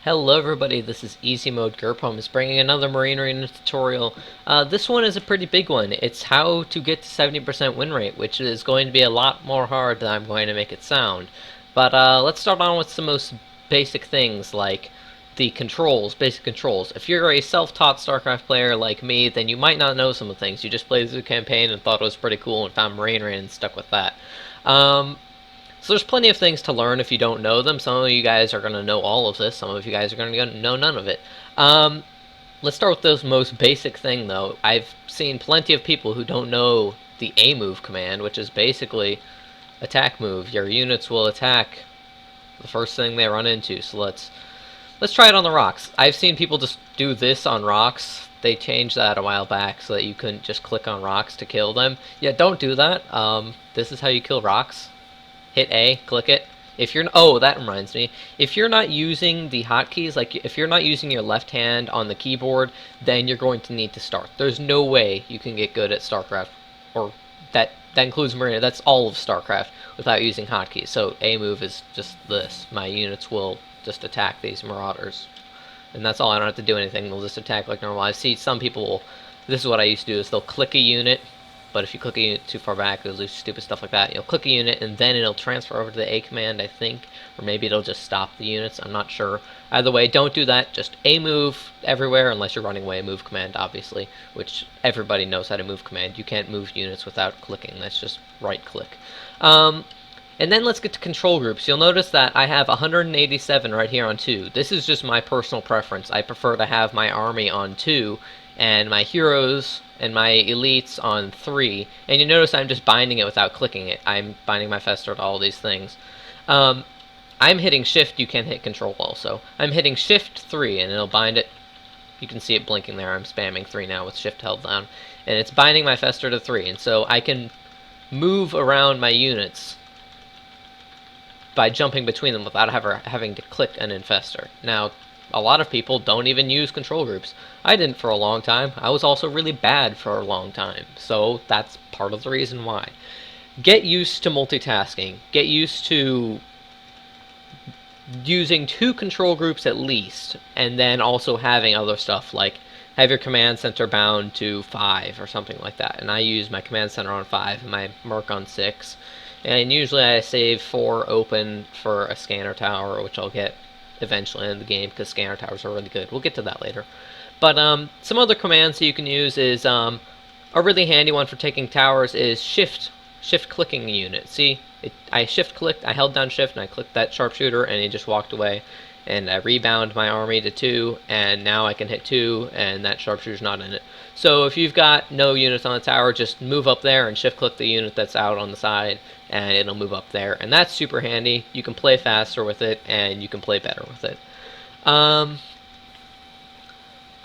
Hello everybody, this is EZMode gerpums bringing another Marine Arena tutorial. This one is a pretty big one. It's how to get to 70% win rate, which is going to be a lot more hard than I'm going to make it sound. But let's start on with some most basic things like the controls, basic controls. If you're a self-taught StarCraft player like me, then you might not know some of the things. You just played the campaign and thought it was pretty cool and found Marine Arena and stuck with that. So there's plenty of things to learn if you don't know them. Some of you guys are going to know all of this. Some of you guys are going to know none of it. Let's start with this most basic thing, though. I've seen plenty of people who don't know the A move command, which is basically attack move. Your units will attack the first thing they run into. So let's try it on the rocks. I've seen people just do this on rocks. They changed that a while back so that you couldn't just click on rocks to kill them. Yeah, don't do that. This is how you kill rocks. Hit A, click it. If you're that reminds me. If you're not using the hotkeys, like if you're not using your left hand on the keyboard, then you're going to need to start. There's no way you can get good at StarCraft, or that includes Marina. That's all of StarCraft without using hotkeys. So A move is just this. My units will just attack these marauders, and that's all. I don't have to do anything. They'll just attack like normal. I see some people. This is what I used to do: is they'll click a unit. But if you click a unit too far back, it'll do stupid stuff like that. You'll click a unit, and then it'll transfer over to the A command, I think. Or maybe it'll just stop the units. I'm not sure. Either way, don't do that. Just A move everywhere, unless you're running away move command, obviously. Which everybody knows how to move command. You can't move units without clicking. That's just right-click. And then let's get to control groups. You'll notice that I have 187 right here on 2. This is just my personal preference. I prefer to have my army on 2, and my heroes and my elites on 3, and you notice I'm just binding it without clicking it. I'm binding my Fester to all these things. I'm hitting shift. You can hit control also. I'm hitting shift 3 and it'll bind it. You can see it blinking there. I'm spamming 3 now with shift held down, and it's binding my Fester to 3, and so I can move around my units by jumping between them without having to click an infester. Now, a lot of people don't even use control groups. I didn't for a long time. I was also really bad for a long time. So that's part of the reason why. Get used to multitasking. Get used to using 2 control groups at least, and then also having other stuff like have your command center bound to 5 or something like that. And I use my command center on 5 and my merc on 6. And usually I save 4 open for a scanner tower, which I'll get eventually in the game because scanner towers are really good. We'll get to that later. But some other commands that you can use is a really handy one for taking towers is shift clicking a unit. See, I shift clicked, I held down shift and I clicked that sharpshooter and he just walked away, and I rebound my army to 2, and now I can hit 2 and that sharpshooter's not in it. So if you've got no units on the tower, just move up there and shift click the unit that's out on the side and it'll move up there, and that's super handy. You can play faster with it and you can play better with it.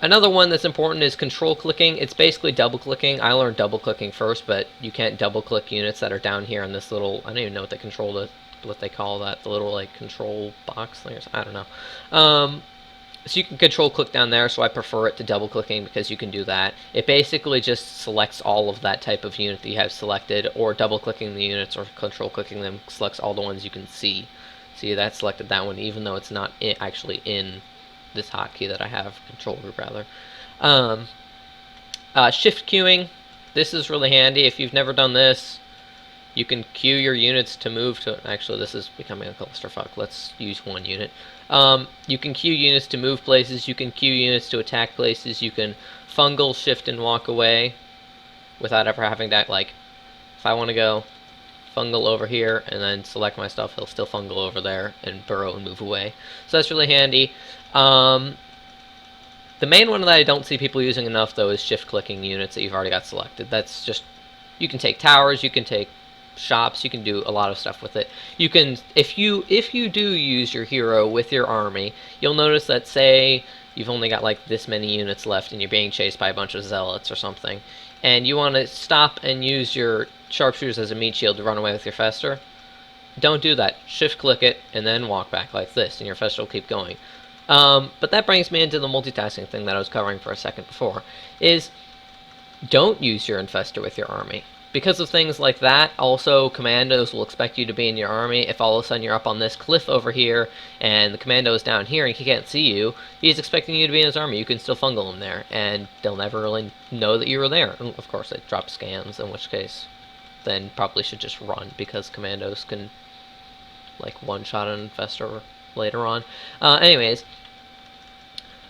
Another one that's important is control clicking. It's basically double clicking. I learned double clicking first, but you can't double click units that are down here in this little, I don't even know what they call that, the little like control box thing, I don't know. So you can control click down there, so I prefer it to double clicking because you can do that. It basically just selects all of that type of unit that you have selected, or double clicking the units or control clicking them selects all the ones you can see. See, that selected that one even though it's not actually in this hotkey that I have, control group rather. Shift queuing. This is really handy. If you've never done this, you can queue your units to move to... Actually, this is becoming a clusterfuck. Let's use one unit. You can queue units to move places. You can queue units to attack places. You can fungal, shift, and walk away without ever having that, like, if I want to go fungal over here and then select my stuff, he'll still fungal over there and burrow and move away. So that's really handy. The main one that I don't see people using enough, though, is shift-clicking units that you've already got selected. That's just... You can take towers, you can take shops, you can do a lot of stuff with it. You can, if you do use your hero with your army, you'll notice that, say you've only got like this many units left and you're being chased by a bunch of zealots or something, and you want to stop and use your sharpshooters as a meat shield to run away with your Fester, don't do that. Shift click it and then walk back like this and your Fester will keep going. But that brings me into the multitasking thing that I was covering for a second before, is don't use your infester with your army. Because of things like that, also commandos will expect you to be in your army. If all of a sudden you're up on this cliff over here and the commando is down here and he can't see you, he's expecting you to be in his army. You can still fungal him there, and they'll never really know that you were there. And of course, they drop scans, in which case, then probably should just run, because commandos can like one-shot an infestor later on. Anyways,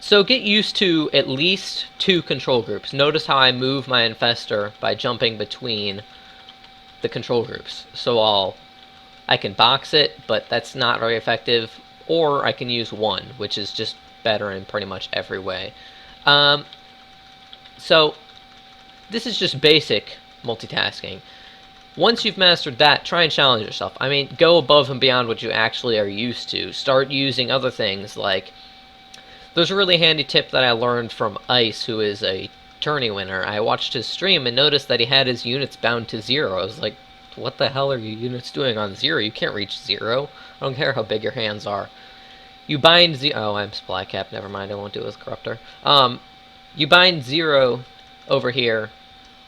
so get used to at least 2 control groups. Notice how I move my infestor by jumping between the control groups. So I can box it, but that's not very effective, or I can use 1, which is just better in pretty much every way. So this is just basic multitasking. Once you've mastered that, try and challenge yourself. I mean, go above and beyond what you actually are used to. Start using other things like... There's a really handy tip that I learned from Ice, who is a tourney winner. I watched his stream and noticed that he had his units bound to 0. I was like, what the hell are your units doing on 0? You can't reach 0. I don't care how big your hands are. You bind 0... Oh, I'm supply cap. Never mind. I won't do it with Corruptor. You bind 0 over here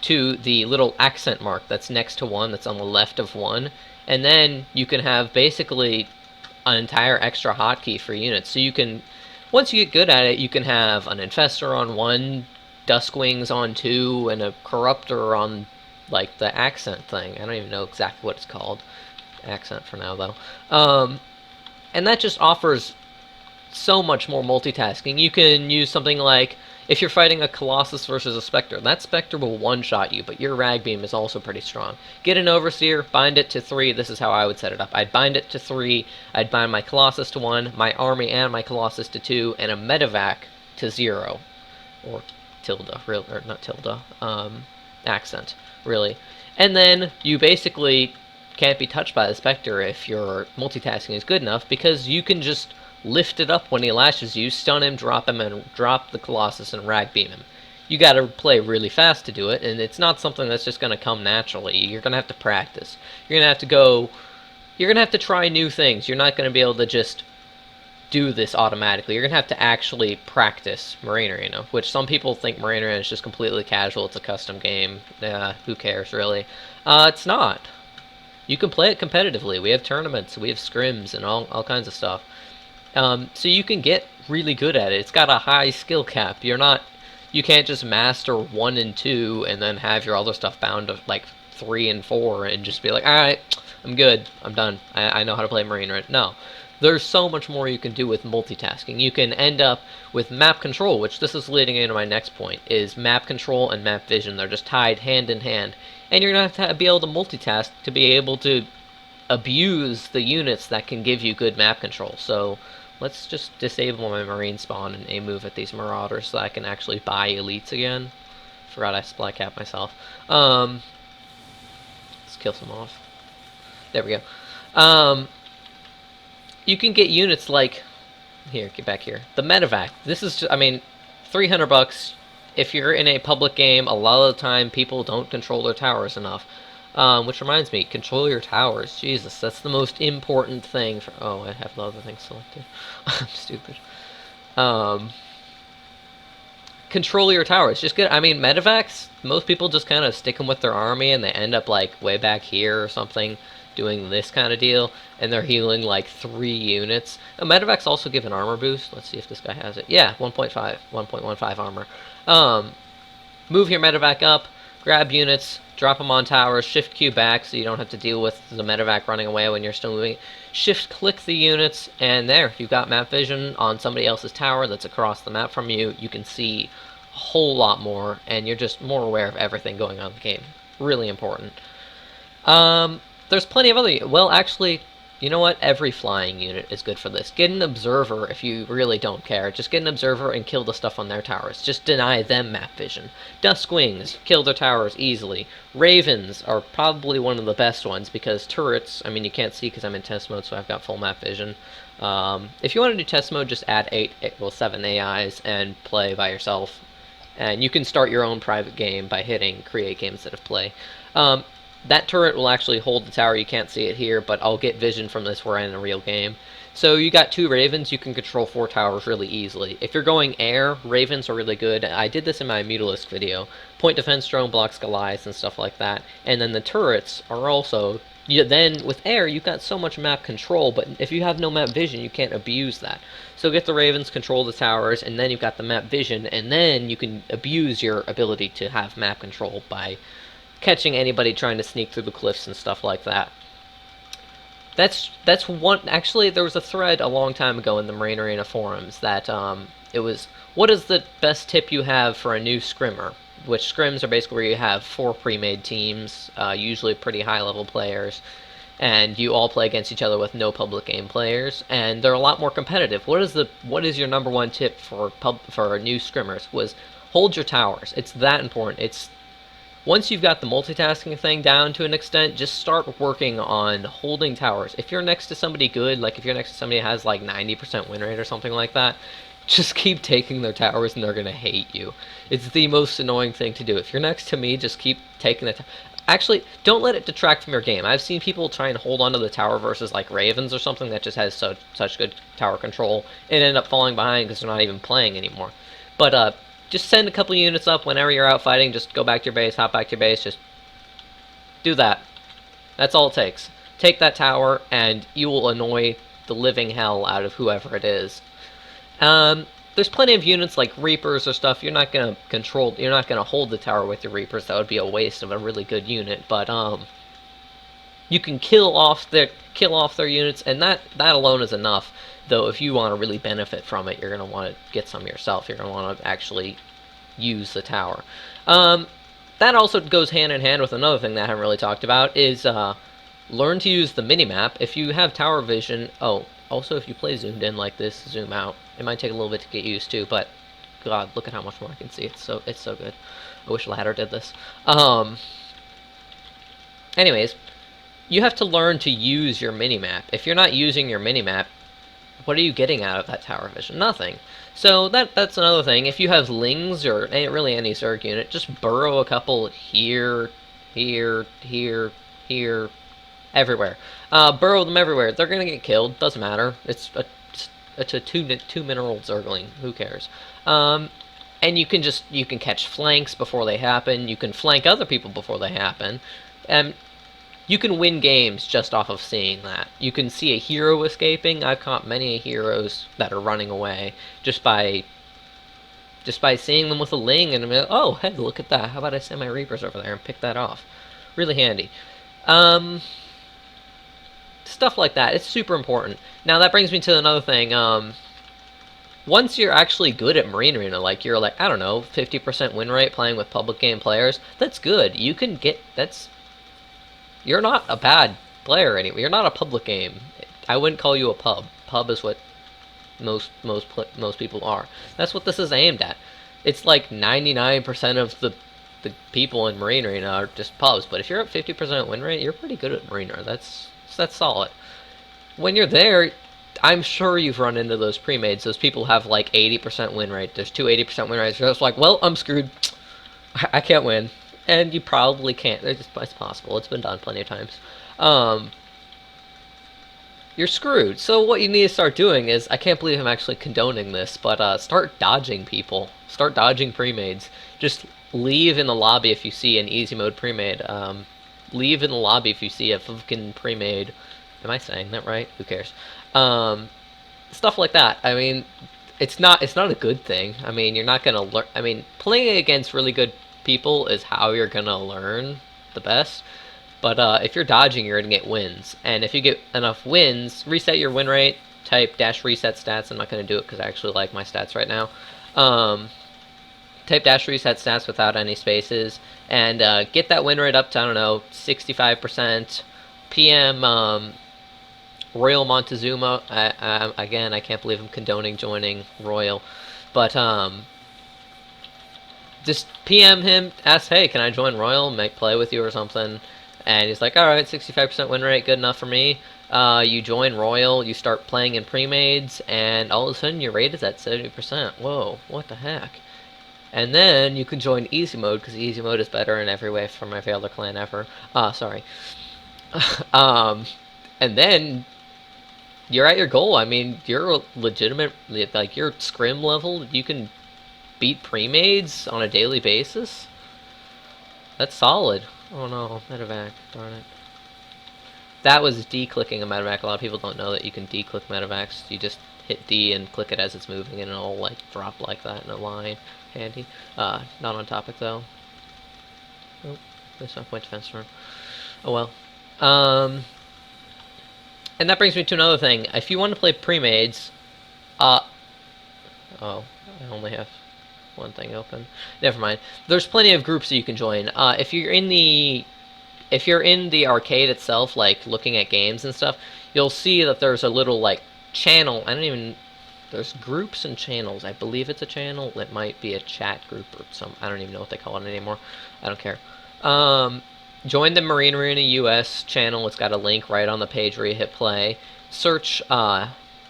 to the little accent mark that's next to 1, that's on the left of 1. And then you can have basically an entire extra hotkey for units. So you can... Once you get good at it, you can have an Infestor on 1, Duskwings on 2, and a Corruptor on, like, the accent thing. I don't even know exactly what it's called. Accent for now, though. And that just offers so much more multitasking. You can use something like, if you're fighting a Colossus versus a Spectre, that Spectre will one-shot you, but your Rag Beam is also pretty strong. Get an Overseer, bind it to 3. This is how I would set it up. I'd bind it to 3, I'd bind my Colossus to 1, my Army and my Colossus to 2, and a Medevac to 0. Or tilde, or not tilde, accent, really. And then you basically can't be touched by the Spectre if your multitasking is good enough, because you can just lift it up when he lashes you, stun him, and drop the Colossus and Rag Beam him. You gotta play really fast to do it, and it's not something that's just gonna come naturally. You're gonna have to practice. You're gonna have to try new things. You're not gonna be able to just do this automatically. You're gonna have to actually practice Marine Arena, which some people think Marine Arena is just completely casual. It's a custom game. Who cares, really? It's not. You can play it competitively. We have tournaments, we have scrims, and all kinds of stuff. So you can get really good at it. It's got a high skill cap. You can't just master 1 and 2 and then have your other stuff bound to like 3 and 4 and just be like, alright, I'm good, I'm done, I know how to play Marine right. No. There's so much more you can do with multitasking. You can end up with map control, which this is leading into my next point, is map control and map vision. They're just tied hand in hand. And you're going to have to be able to multitask to be able to abuse the units that can give you good map control. So let's just disable my Marine spawn and aim move at these Marauders so I can actually buy elites again. Forgot I supply cap myself. Let's kill some off. There we go. You can get units like... Here, get back here. The Medevac. This is, I mean, $300. If you're in a public game, a lot of the time people don't control their towers enough. Which reminds me, control your towers. Jesus, that's the most important thing for... Oh, I have the other thing selected. I'm stupid. Control your towers. Just get... I mean, Medevacs, most people just kind of stick them with their army and they end up, like, way back here or something, doing this kind of deal, and they're healing, like, 3 units. Medevacs also give an armor boost. Let's see if this guy has it. Yeah, 1.15 armor. Move your Medevac up, grab units, drop them on towers, shift Q back so you don't have to deal with the Medevac running away when you're still moving. Shift click the units, and there, you've got map vision on somebody else's tower that's across the map from you. You can see a whole lot more, and you're just more aware of everything going on in the game. Really important. There's plenty of other... Well, actually, you know what? Every flying unit is good for this. Get an observer if you really don't care. Just get an observer and kill the stuff on their towers. Just deny them map vision. Duskwings, kill their towers easily. Ravens are probably one of the best ones because turrets, I mean, you can't see because I'm in test mode, so I've got full map vision. If you want to do test mode, just add 7 AIs and play by yourself. And you can start your own private game by hitting create game instead of play. That turret will actually hold the tower. You can't see it here, but I'll get vision from this where I'm in a real game. So you got 2 ravens, you can control 4 towers really easily. If you're going air, ravens are really good. I did this in my Mutalisk video. Point defense drone blocks Goliaths and stuff like that. And then the turrets are also... then with air, you've got so much map control, but if you have no map vision, you can't abuse that. So get the ravens, control the towers, and then you've got the map vision, and then you can abuse your ability to have map control by catching anybody trying to sneak through the cliffs and stuff like that. That's one. Actually, there was a thread a long time ago in the Marine Arena forums that it was, what is the best tip you have for a new scrimmer? Which scrims are basically where you have 4 pre-made teams, usually pretty high-level players, and you all play against each other with no public game players, and they're a lot more competitive. What is your number 1 tip for new scrimmers? Was hold your towers. It's that important. It's once you've got the multitasking thing down to an extent, just start working on holding towers. If you're next to somebody good, like if you're next to somebody who has like 90% win rate or something like that, just keep taking their towers and they're going to hate you. It's the most annoying thing to do. If you're next to me, just keep taking the Actually, don't let it detract from your game. I've seen people try and hold onto the tower versus like Ravens or something that just has such good tower control and end up falling behind because they're not even playing anymore. But just send a couple units up whenever you're out fighting. Just go back to your base, hop back to your base. Just do that. That's all it takes. Take that tower, and you will annoy the living hell out of whoever it is. There's plenty of units like Reapers or stuff. You're not gonna hold the tower with your Reapers. That would be a waste of a really good unit. But you can kill off their units, and that alone is enough. Though if you want to really benefit from it, you're going to want to get some yourself. You're going to want to actually use the tower. That also goes hand in hand with another thing that I haven't really talked about, is learn to use the minimap. If you have tower vision... Oh, also if you play zoomed in like this, zoom out. It might take a little bit to get used to, but God, look at how much more I can see. It's so good. I wish Ladder did this. Anyways, you have to learn to use your minimap. If you're not using your minimap, what are you getting out of that tower vision? Nothing. So that's another thing. If you have Lings or really any Zerg unit, just burrow a couple here, here, here, here, everywhere. Burrow them everywhere. They're gonna get killed. Doesn't matter. It's a two mineral Zergling. Who cares? And you can catch flanks before they happen. You can flank other people before they happen. And you can win games just off of seeing that. You can see a hero escaping. I've caught many heroes that are running away just by seeing them with a Ling, and I'm like, oh, hey, look at that. How about I send my Reapers over there and pick that off? Really handy. Stuff like that. It's super important. Now, that brings me to another thing. Once you're actually good at Marine Arena, like you're like, I don't know, 50% win rate playing with public game players, that's good. You can get... You're not a bad player anyway. You're not a public game. I wouldn't call you a pub. Pub is what most people are. That's what this is aimed at. It's like 99% of the people in Marine Arena are just pubs. But if you're at 50% win rate, you're pretty good at Marine Arena. That's solid. When you're there, I'm sure you've run into those pre-mades. Those people have like 80% win rate. There's 80% win rates. You're just like, well, I'm screwed. I can't win. And you probably can't. It's possible. It's been done plenty of times. You're screwed. So what you need to start doing is, I can't believe I'm actually condoning this, but start dodging people. Start dodging pre-mades. Just leave in the lobby if you see an EZMode pre-made. Leave in the lobby if you see a fucking pre-made. Am I saying that right? Who cares? Stuff like that. I mean, it's not a good thing. I mean, you're not gonna learn. I mean, playing against really good people is how you're gonna learn the best. But if you're dodging, you're gonna get wins. And if you get enough wins, reset your win rate. Type -reset stats. I'm not gonna do it because I actually like my stats right now. Type -reset stats without any spaces, and get that win rate up to, I don't know, 65%. PM Royal Montezuma. Again, I can't believe I'm condoning joining Royal, but just PM him, ask, hey, can I join Royal, make play with you or something? And he's like, alright, 65% win rate, good enough for me. You join Royal, you start playing in pre-mades, and all of a sudden your rate is at 70%. Whoa, what the heck? And then you can join EZMode, because EZMode is better in every way from every other clan ever. Sorry. And then you're at your goal. I mean, you're legitimate, like, your scrim level, you can beat pre-mades on a daily basis. That's solid. Oh no, medevac, darn it. That was D-clicking a medevac. A lot of people don't know that you can D-click medevacs. You just hit D and click it as it's moving, and it'll, like, drop like that in a line. Handy. Not on topic, though. Oh, there's my point defense turn. Oh well. And that brings me to another thing. If you want to play pre-mades, oh, I only have one thing open. Never mind. There's plenty of groups that you can join. If you're in the arcade itself, like looking at games and stuff, you'll see that there's a little like channel. There's groups and channels. I believe it's a channel. It might be a chat group or some. I don't even know what they call it anymore. I don't care. Join the Marine Arena US channel. It's got a link right on the page where you hit play. Search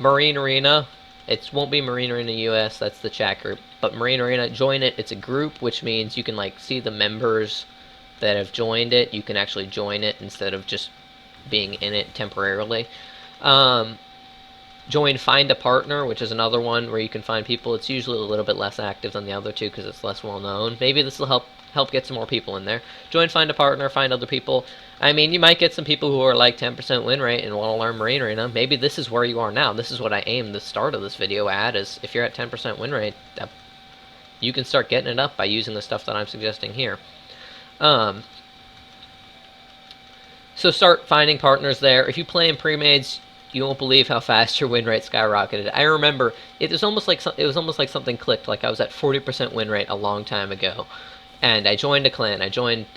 Marine Arena. It won't be Marine Arena US. That's the chat group. But Marine Arena, join it. It's a group, which means you can like see the members that have joined it. You can actually join it instead of just being in it temporarily. Join Find a Partner, which is another one where you can find people. It's usually a little bit less active than the other two because it's less well known. Maybe this will help get some more people in there. Join Find a Partner, find other people. I mean, you might get some people who are like 10% win rate and want to learn Marine Arena. Maybe this is where you are now. This is what I aimed the start of this video at, is if you're at 10% win rate, you can start getting it up by using the stuff that I'm suggesting here. So start finding partners there. If you play in pre-mades, you won't believe how fast your win rate skyrocketed. I remember it was almost like something clicked. Like I was at 40% win rate a long time ago, and I joined a clan.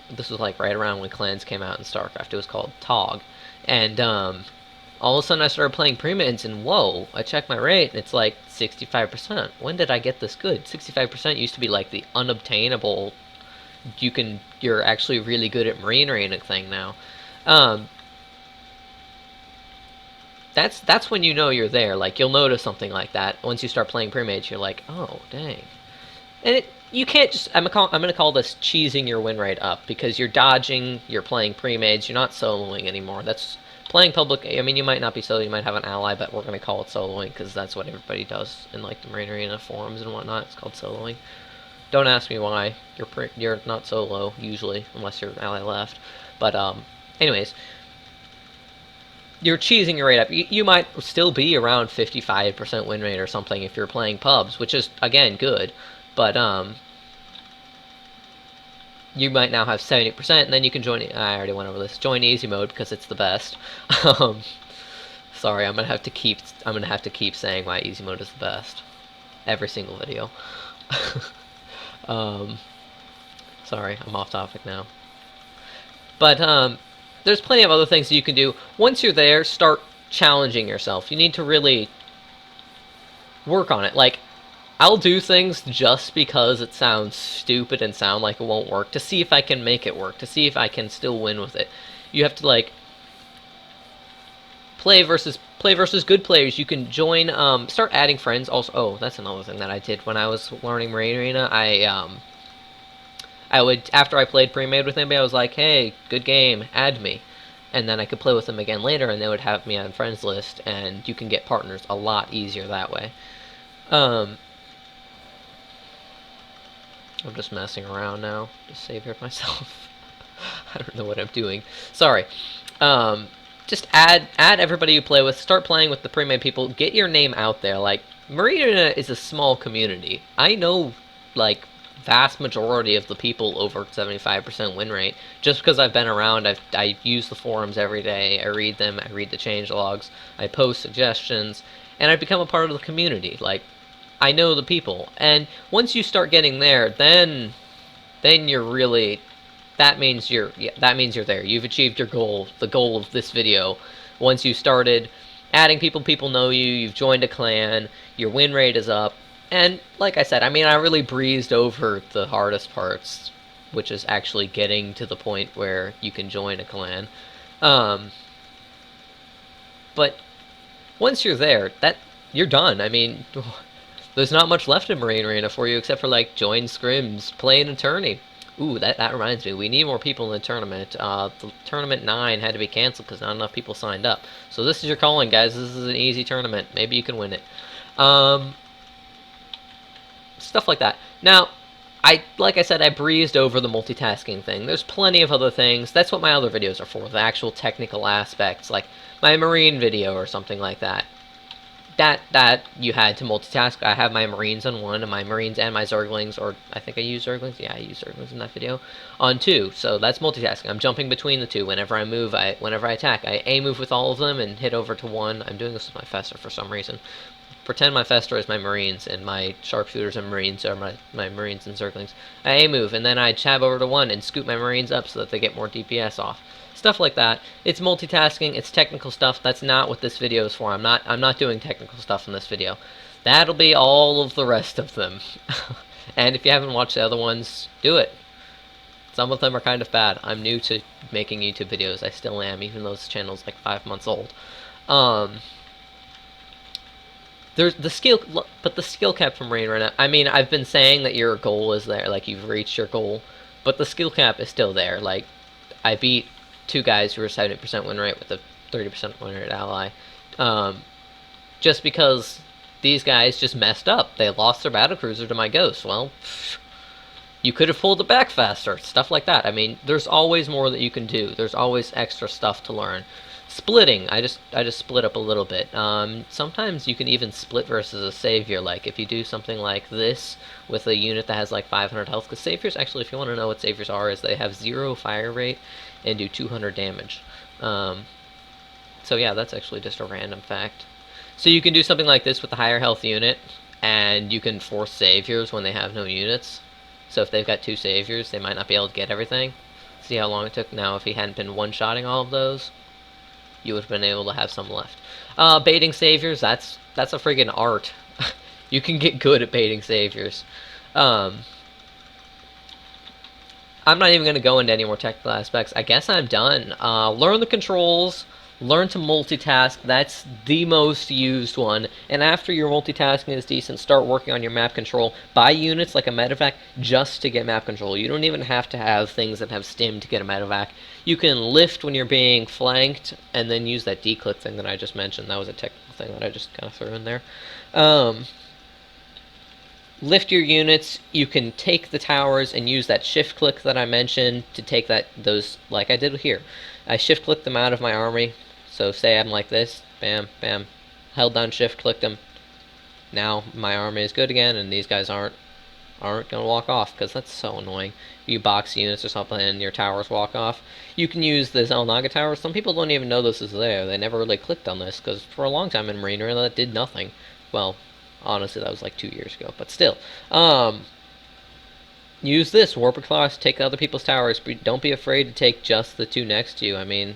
This was like right around when clans came out in StarCraft. It was called TOG, and all of a sudden I started playing pre-mades, and whoa! I checked my rate, and it's like 65%. When did I get this good? 65% used to be like the unobtainable. You're actually really good at Marine Arena thing now. That's when you know you're there. Like, you'll notice something like that. Once you start playing pre-mades, you're like, oh, dang. And you can't just... I'm going to call this cheesing your win rate up, because you're dodging, you're playing pre-mades, you're not soloing anymore. That's playing public... I mean, you might not be solo, you might have an ally, but we're going to call it soloing, because that's what everybody does in, like, the Marine Arena forums and whatnot. It's called soloing. Don't ask me why. You're not solo, usually, unless your ally left. But, anyways... You're cheesing your rate up. You might still be around 55% win rate or something if you're playing pubs, which is, again, good. But, you might now have 70%, and then you can join... I already went over this. Join EZMode, because it's the best. Sorry, I'm gonna have to keep saying why EZMode is the best. Every single video. Sorry, I'm off topic now. But, there's plenty of other things that you can do. Once you're there, start challenging yourself. You need to really work on it. Like, I'll do things just because it sounds stupid and sound like it won't work, to see if I can make it work, to see if I can still win with it. You have to, like, play versus good players. You can join, start adding friends. Also, oh, that's another thing that I did when I was learning Marine Arena. I would, after I played pre-made with anybody, I was like, hey, good game, add me. And then I could play with them again later, and they would have me on friends list, and you can get partners a lot easier that way. I'm just messing around now. Just save here myself. I don't know what I'm doing. Sorry. Just add everybody you play with. Start playing with the pre-made people. Get your name out there. Like, Marine Arena is a small community. I know, like, vast majority of the people over 75% win rate. Just because I've been around, I use the forums every day. I read them. I read the change logs. I post suggestions, and I become a part of the community. Like, I know the people, and once you start getting there, then you're really... That means you're there. You've achieved your goal, the goal of this video. Once you started adding people, people know you, you've joined a clan, your win rate is up, and like I said, I mean, I really breezed over the hardest parts, which is actually getting to the point where you can join a clan. But once you're there, you're done. I mean, there's not much left in Marine Arena for you except for, like, join scrims, play an attorney. Ooh, that reminds me. We need more people in the tournament. The tournament 9 had to be canceled because not enough people signed up. So this is your calling, guys. This is an easy tournament. Maybe you can win it. Stuff like that. Now, like I said, I breezed over the multitasking thing. There's plenty of other things. That's what my other videos are for, the actual technical aspects, like my marine video or something like that. That you had to multitask. I have my marines on one, and my marines and my zerglings, or I think I use zerglings. Yeah, I use zerglings in that video on two. So that's multitasking. I'm jumping between the two. Whenever I move, whenever I attack, I A move with all of them and hit over to one. I'm doing this with my Fester for some reason. Pretend my Fester is my marines, and my sharpshooters and marines are my marines and zerglings. I A move, and then I tab over to one and scoop my marines up so that they get more DPS off. Stuff like that. It's multitasking, it's technical stuff. That's not what this video is for. I'm not doing technical stuff in this video. That'll be all of the rest of them. And if you haven't watched the other ones, do it. Some of them are kind of bad. I'm new to making YouTube videos. I still am, even though this channel's like 5 months old. There's the skill, but the skill cap from Rain right now. I mean, I've been saying that your goal is there, like you've reached your goal, but the skill cap is still there. Like, I beat 2 guys who were 70% win rate with a 30% win rate ally, just because these guys just messed up. They lost their battlecruiser to my ghost. Well, you could have pulled it back faster. Stuff like that. I mean, there's always more that you can do. There's always extra stuff to learn. Splitting, I just split up a little bit. Sometimes you can even split versus a savior. Like if you do something like this with a unit that has like 500 health, because saviors, actually, if you want to know what saviors are, is they have 0 fire rate and do 200 damage. So yeah, that's actually just a random fact. So you can do something like this with a higher health unit, and you can force saviors when they have no units. So if they've got 2 saviors, they might not be able to get everything. See how long it took? Now, if he hadn't been one-shotting all of those, you would have been able to have some left. Baiting saviors, that's a friggin' art. You can get good at baiting saviors. I'm not even going to go into any more technical aspects. I guess I'm done. Learn the controls. Learn to multitask. That's the most used one. And after your multitasking is decent, start working on your map control. Buy units like a medevac just to get map control. You don't even have to have things that have stim to get a medevac. You can lift when you're being flanked, and then use that D-click thing that I just mentioned. That was a technical thing that I just kind of threw in there. Lift your units. You can take the towers and use that shift click that I mentioned to take those, like I did here. I shift clicked them out of my army. So say I'm like this, bam, bam, held down shift, clicked them. Now my army is good again, and these guys aren't gonna walk off, because that's so annoying. You box units or something and your towers walk off. You can use the Zelnaga towers. Some people don't even know this is there. They never really clicked on this, because for a long time in Marine Arena that did nothing. Well, honestly, that was like 2 years ago, but still. Use this, Warper Claws, take other people's towers. Don't be afraid to take just the 2 next to you. I mean,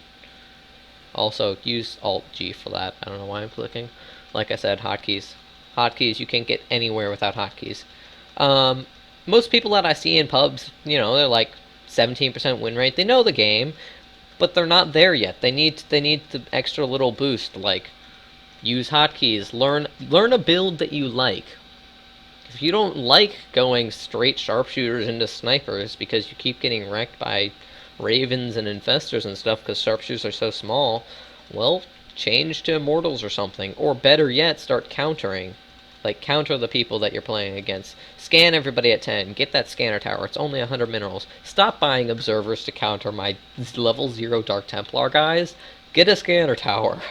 also, use Alt-G for that. I don't know why I'm clicking. Like I said, hotkeys. Hotkeys, you can't get anywhere without hotkeys. Most people that I see in pubs, you know, they're like 17% win rate. They know the game, but they're not there yet. They need the extra little boost, like use hotkeys. Learn a build that you like. If you don't like going straight sharpshooters into snipers because you keep getting wrecked by ravens and infestors and stuff because sharpshooters are so small, well, change to immortals or something. Or better yet, start countering. Like, counter the people that you're playing against. Scan everybody at 10. Get that scanner tower. It's only 100 minerals. Stop buying observers to counter my level 0 Dark Templar guys. Get a scanner tower.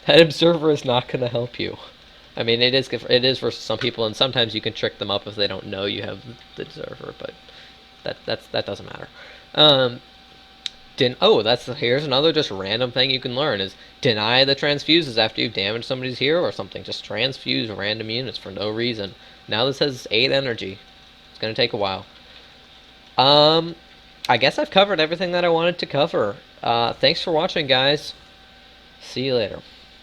That observer is not going to help you. I mean, it is for some people, and sometimes you can trick them up if they don't know you have the observer, but that doesn't matter. Here's another just random thing you can learn is deny the transfuses after you've damaged somebody's hero or something. Just transfuse random units for no reason. Now this has 8 energy. It's gonna take a while. I guess I've covered everything that I wanted to cover. Thanks for watching, guys. See you later.